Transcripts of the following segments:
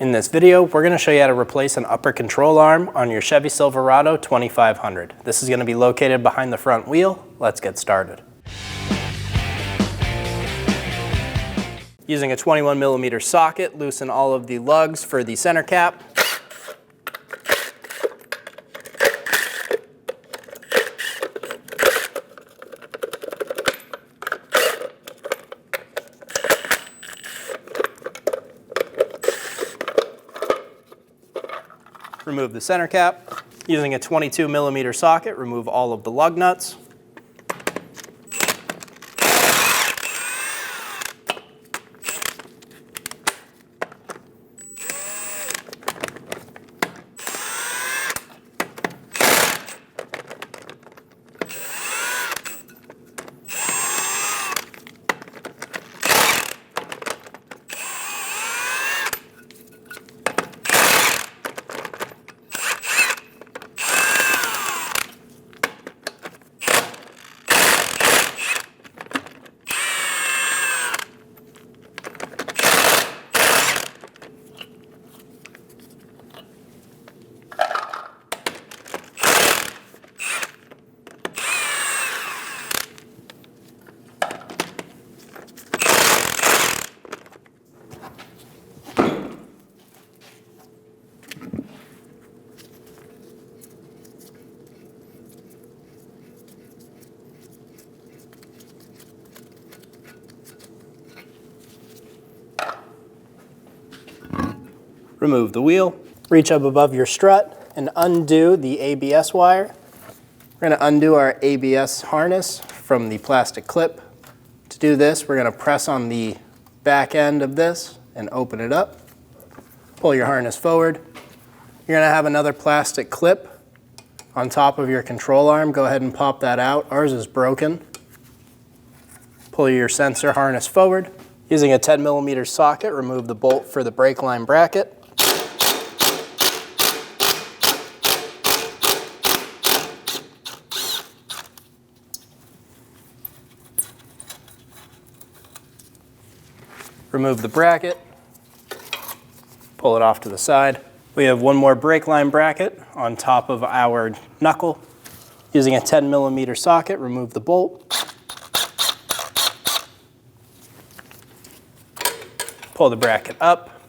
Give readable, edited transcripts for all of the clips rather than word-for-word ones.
In this video, we're going to show you how to replace an upper control arm on your Chevy Silverado 2500. This is going to be located behind the front wheel. Let's get started. Using a 21mm socket, loosen all of the lugs for the center cap. Remove the center cap. Using a 22mm socket, remove all of the lug nuts. Remove the wheel. Reach up above your strut and undo the ABS wire. We're going to undo our ABS harness from the plastic clip. To do this, we're going to press on the back end of this and open it up. Pull your harness forward. You're going to have another plastic clip on top of your control arm. Go ahead and pop that out. Ours is broken. Pull your sensor harness forward. Using a 10mm socket, remove the bolt for the brake line bracket. Remove the bracket, pull it off to the side. We have one more brake line bracket on top of our knuckle. Using a 10mm socket, remove the bolt. Pull the bracket up.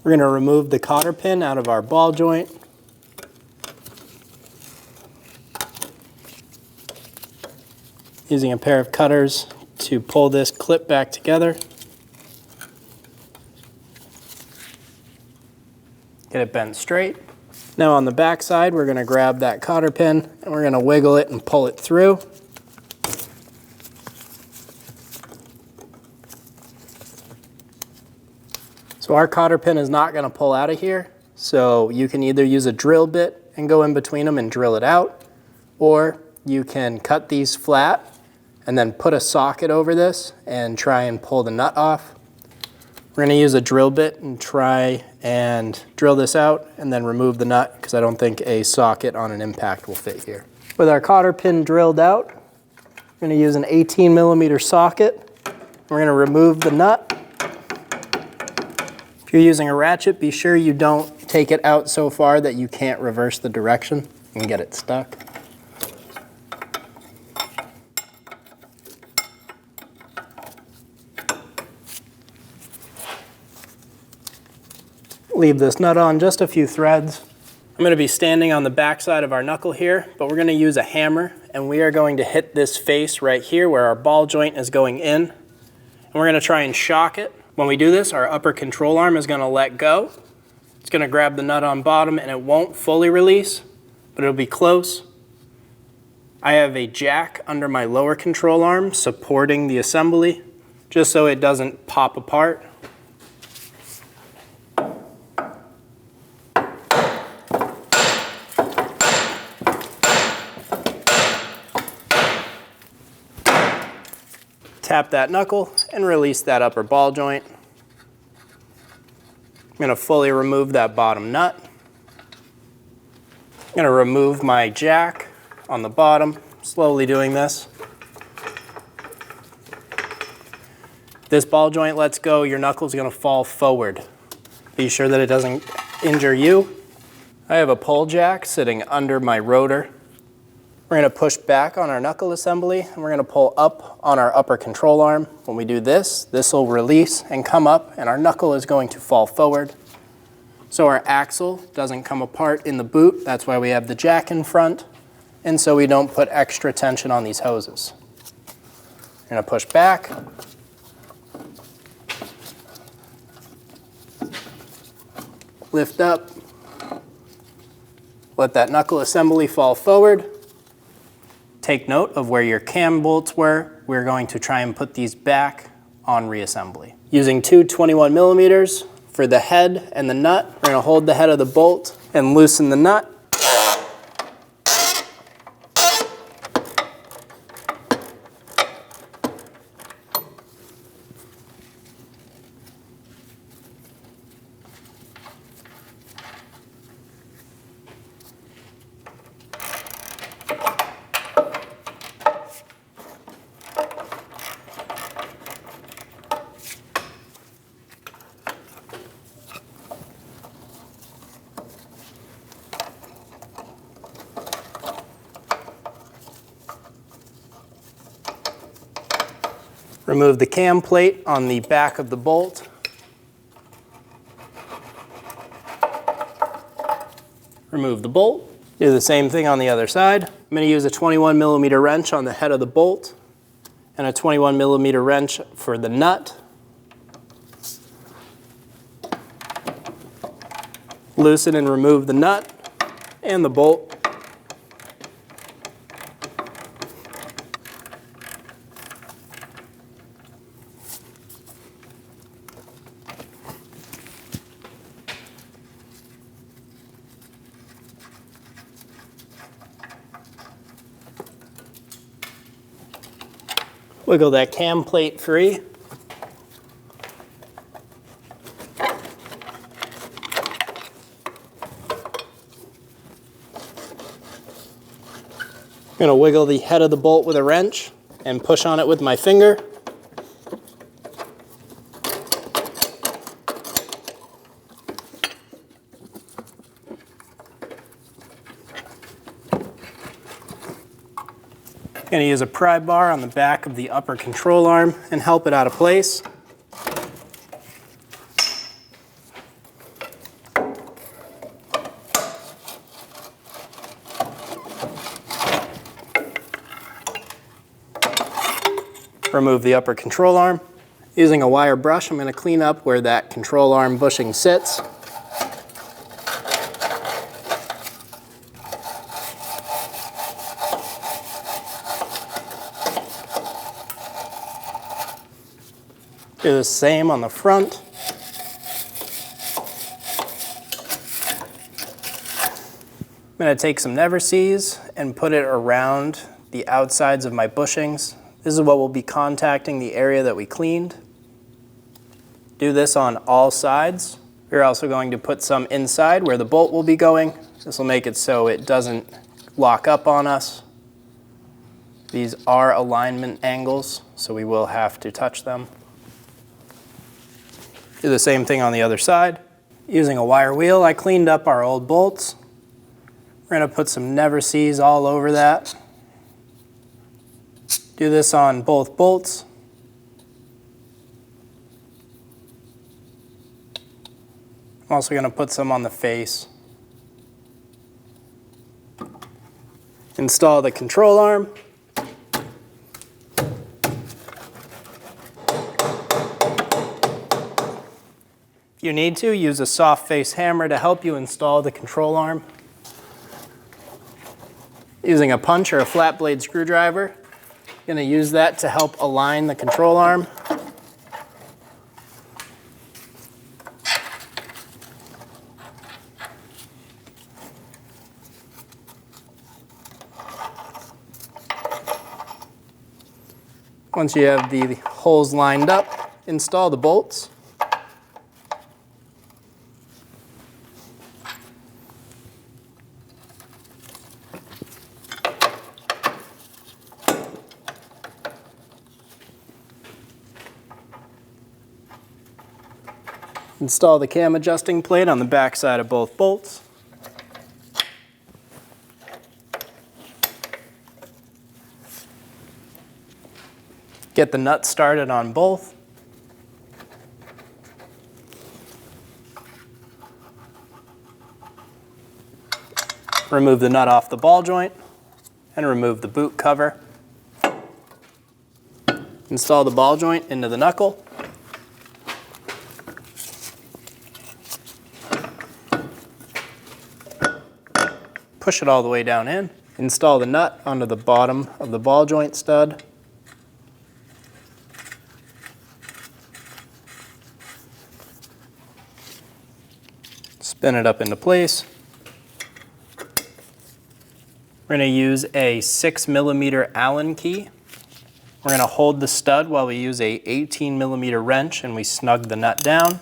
We're going to remove the cotter pin out of our ball joint. Using a pair of cutters to pull this clip back together. Get it bent straight. Now on the back side, we're going to grab that cotter pin and we're going to wiggle it and pull it through. So our cotter pin is not going to pull out of here, so you can either use a drill bit and go in between them and drill it out, or you can cut these flat and then put a socket over this and try and pull the nut off. We're going to use a drill bit and try and drill this out and then remove the nut because I don't think a socket on an impact will fit here. With our cotter pin drilled out, we're going to use an 18mm socket. We're going to remove the nut. If you're using a ratchet, be sure you don't take it out so far that you can't reverse the direction and get it stuck. Leave this nut on just a few threads. I'm going to be standing on the back side of our knuckle here, but we're going to use a hammer and we are going to hit this face right here where our ball joint is going in. And we're going to try and shock it. When we do this, our upper control arm is going to let go. It's going to grab the nut on bottom and it won't fully release, but it'll be close. I have a jack under my lower control arm supporting the assembly just so it doesn't pop apart. Tap that knuckle and release that upper ball joint. I'm going to fully remove that bottom nut. I'm going to remove my jack on the bottom, slowly doing this. This ball joint lets go, your knuckle's going to fall forward. Be sure that it doesn't injure you. I have a pole jack sitting under my rotor. We're going to push back on our knuckle assembly, and we're going to pull up on our upper control arm. When we do this, this will release and come up, and our knuckle is going to fall forward. So our axle doesn't come apart in the boot. That's why we have the jack in front, and so we don't put extra tension on these hoses. We're going to push back. Lift up. Let that knuckle assembly fall forward. Take note of where your cam bolts were. We're going to try and put these back on reassembly. Using two 21 millimeters for the head and the nut, we're going to hold the head of the bolt and loosen the nut. Remove the cam plate on the back of the bolt. Remove the bolt. Do the same thing on the other side. I'm going to use a 21 millimeter wrench on the head of the bolt and a 21 millimeter wrench for the nut. Loosen and remove the nut and the bolt. Wiggle that cam plate free. I'm going to wiggle the head of the bolt with a wrench and push on it with my finger. I'm going to use a pry bar on the back of the upper control arm and help it out of place. Remove the upper control arm. Using a wire brush, I'm going to clean up where that control arm bushing sits. Do the same on the front. I'm going to take some Never Sees and put it around the outsides of my bushings. This is what will be contacting the area that we cleaned. Do this on all sides. We're also going to put some inside where the bolt will be going. This will make it so it doesn't lock up on us. These are alignment angles, so we will have to touch them. Do the same thing on the other side. Using a wire wheel, I cleaned up our old bolts. We're going to put some Never Sees all over that. Do this on both bolts. I'm also going to put some on the face. Install the control arm. If you need to, use a soft face hammer to help you install the control arm. Using a punch or a flat blade screwdriver, I'm going to use that to help align the control arm. Once you have the holes lined up, install the bolts. Install the cam adjusting plate on the back side of both bolts. Get the nut started on both. Remove the nut off the ball joint and remove the boot cover. Install the ball joint into the knuckle. Push it all the way down in. Install the nut onto the bottom of the ball joint stud. Spin it up into place. We're going to use a 6mm Allen key. We're going to hold the stud while we use a 18mm wrench and we snug the nut down.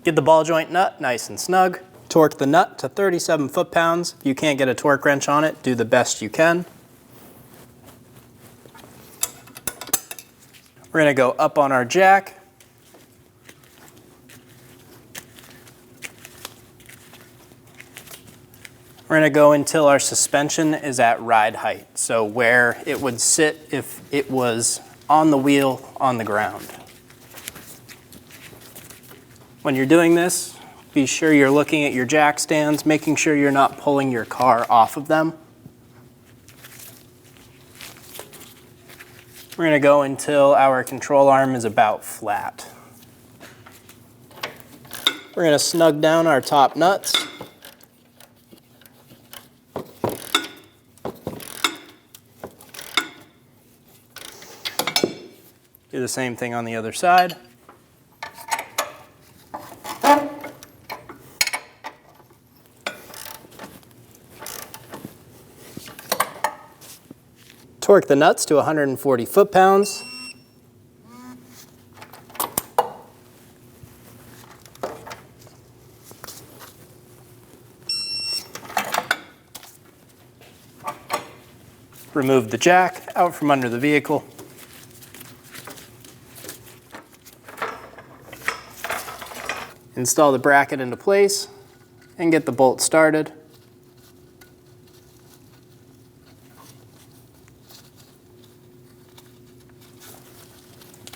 Get the ball joint nut nice and snug. Torque the nut to 37 foot-pounds. If you can't get a torque wrench on it, do the best you can. We're going to go up on our jack. We're going to go until our suspension is at ride height, so where it would sit if it was on the wheel on the ground. When you're doing this, be sure you're looking at your jack stands, making sure you're not pulling your car off of them. We're going to go until our control arm is about flat. We're going to snug down our top nuts. Do the same thing on the other side. Torque the nuts to 140 foot-pounds. Remove the jack out from under the vehicle. Install the bracket into place and get the bolt started.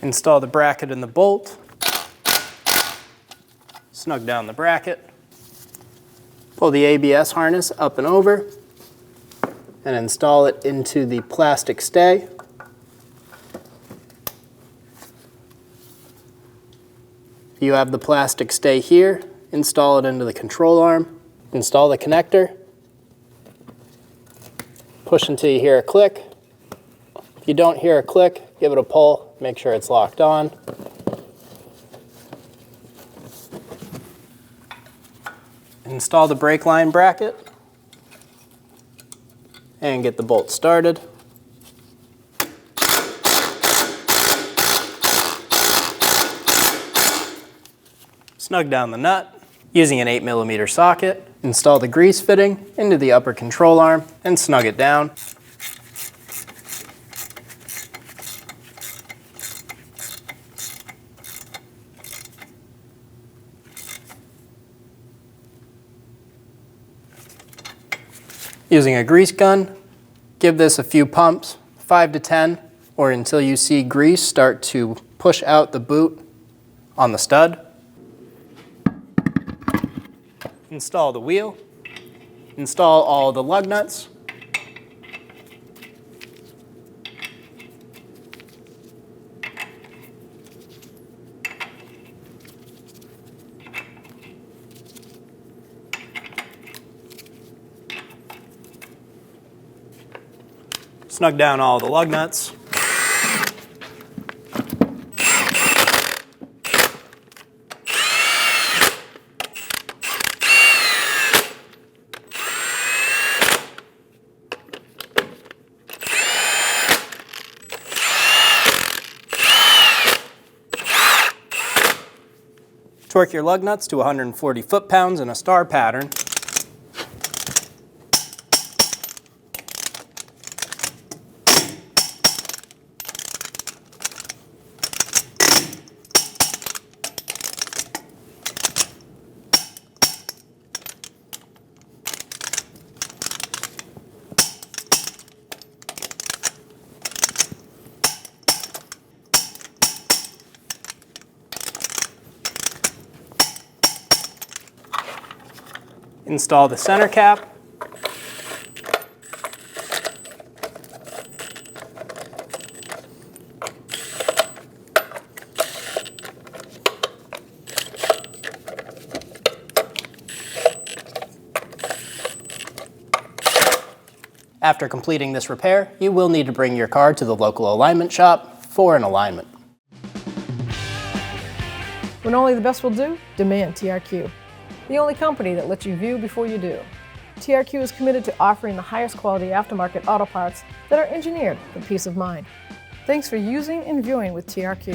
Install the bracket in the bolt. Snug down the bracket. Pull the ABS harness up and over and install it into the plastic stay. If you have the plastic stay here, install it into the control arm. Install the connector. Push until you hear a click. If you don't hear a click, give it a pull, make sure it's locked on. Install the brake line bracket and get the bolt started. Snug down the nut using an 8mm socket. Install the grease fitting into the upper control arm and snug it down. Using a grease gun, give this a few pumps, 5 to 10, or until you see grease start to push out the boot on the stud. Install the wheel. Install all the lug nuts. Snug down all the lug nuts. Torque your lug nuts to 140 foot-pounds in a star pattern. Install the center cap. After completing this repair, you will need to bring your car to the local alignment shop for an alignment. When only the best will do, demand TRQ. The only company that lets you view before you do. TRQ is committed to offering the highest quality aftermarket auto parts that are engineered for peace of mind. Thanks for using and viewing with TRQ.